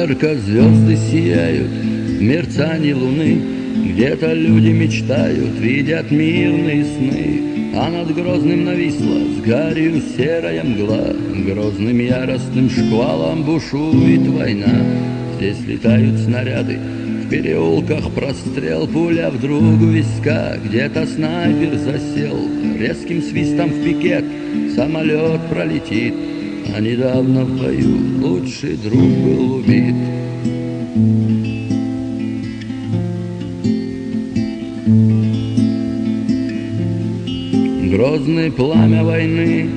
Ярко звезды сияют в мерцании луны, где-то люди мечтают, видят мирные сны. А над Грозным нависла с гарью серая мгла, грозным яростным шквалом бушует война. Здесь летают снаряды, в переулках прострел, пуля вдруг у виска, где-то снайпер засел. Резким свистом в пикет самолет пролетит, а недавно в бою лучший друг был убит. Грозное пламя войны,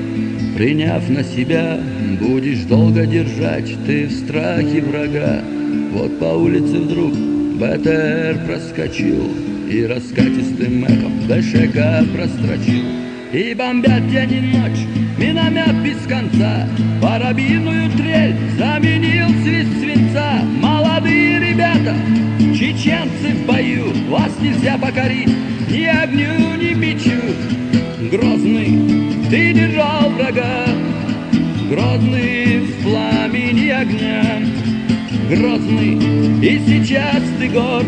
приняв на себя, будешь долго держать ты в страхе врага. Вот по улице вдруг БТР проскочил и раскатистым эхом ДШК прострочил. И бомбят день и ночь, миномет без конца, парабинную трель заменил свист свинца. Молодые ребята, чеченцы в бою, вас нельзя покорить ни огню, ни мечу. Грозный, ты держал врага, грозный в пламени огня. Грозный, и сейчас ты горд,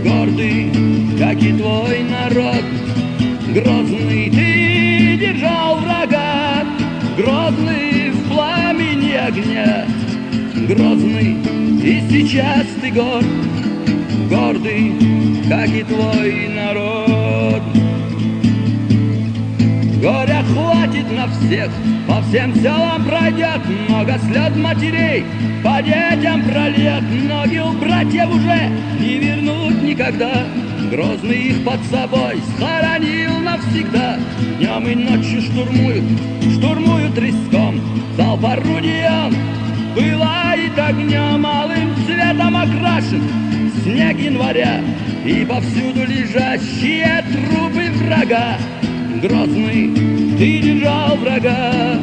гордый, как и твой народ. Грозный, ты держал врага, грозный в пламени огня. Грозный, и сейчас ты горд, гордый, как и твой народ. Горя хватит на всех, по всем селам пройдет много слез матерей, по детям прольет, ноги у братьев уже не вернут никогда. Грозный их под собой схоронил навсегда. Днем и ночью штурмуют риском, залп орудий он пылает огнем, алым цветом окрашен снег января и повсюду лежащие трупы врага. Грозный, ты держал врага,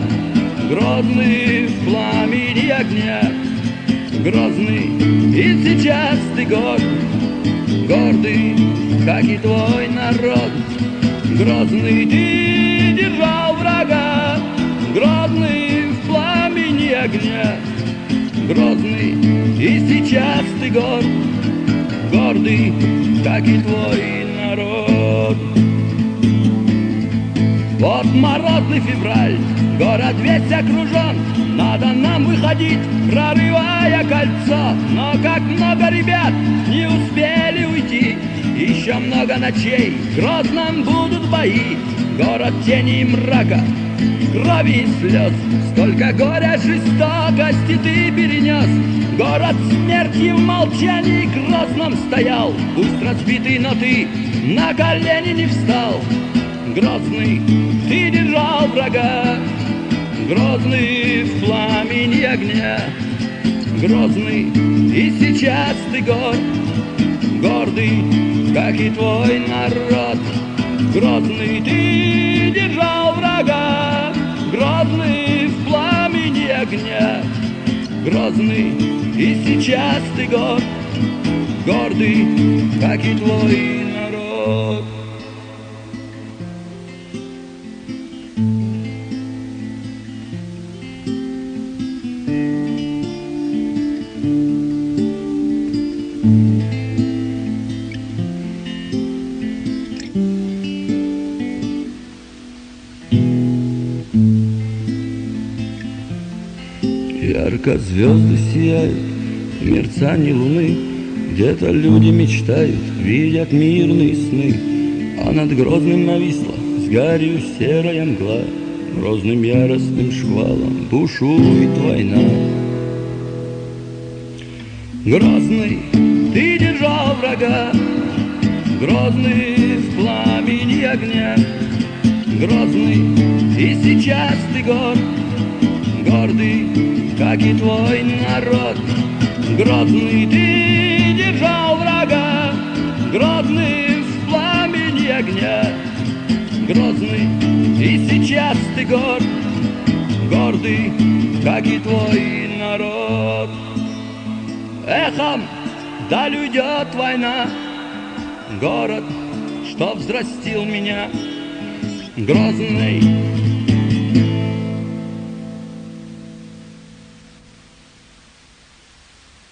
грозный в пламени огня. Грозный, и сейчас ты горд, гордый, как и твой народ. Грозный, ты держал врага, грозный в пламени огня. Грозный, и сейчас ты горд, гордый, как и твой народ. Вот морозный февраль, город весь окружен, надо нам выходить, прорывая кольцо. Но как много ребят не успели уйти, еще много ночей в Грозном будут бои. Город тени и мрака, крови и слез, столько горя, жестокости ты перенес. Город смерти в молчании Грозном стоял, пусть разбитый, но ты на колени не встал. Грозный, ты держал врага, грозный в пламени огня. Грозный, и сейчас ты горд, гордый, как и твой народ. Грозный, ты держал врага, грозный в пламени огня. Грозный, и сейчас ты горд, гордый, как и твой народ. Ярко звезды сияют в мерцании луны, где-то люди мечтают, видят мирные сны. А над Грозным нависла с гарью серая мгла, грозным яростным шквалом бушует война. Грозный, ты держал врага, грозный в пламени огня. Грозный, и сейчас ты горд, гордый, как и твой народ. Грозный, ты держал врага, грозный в пламени огня. Грозный, и сейчас ты горд, гордый, как и твой народ. Эхом даль уйдет война, город, что взрастил меня. Грозный,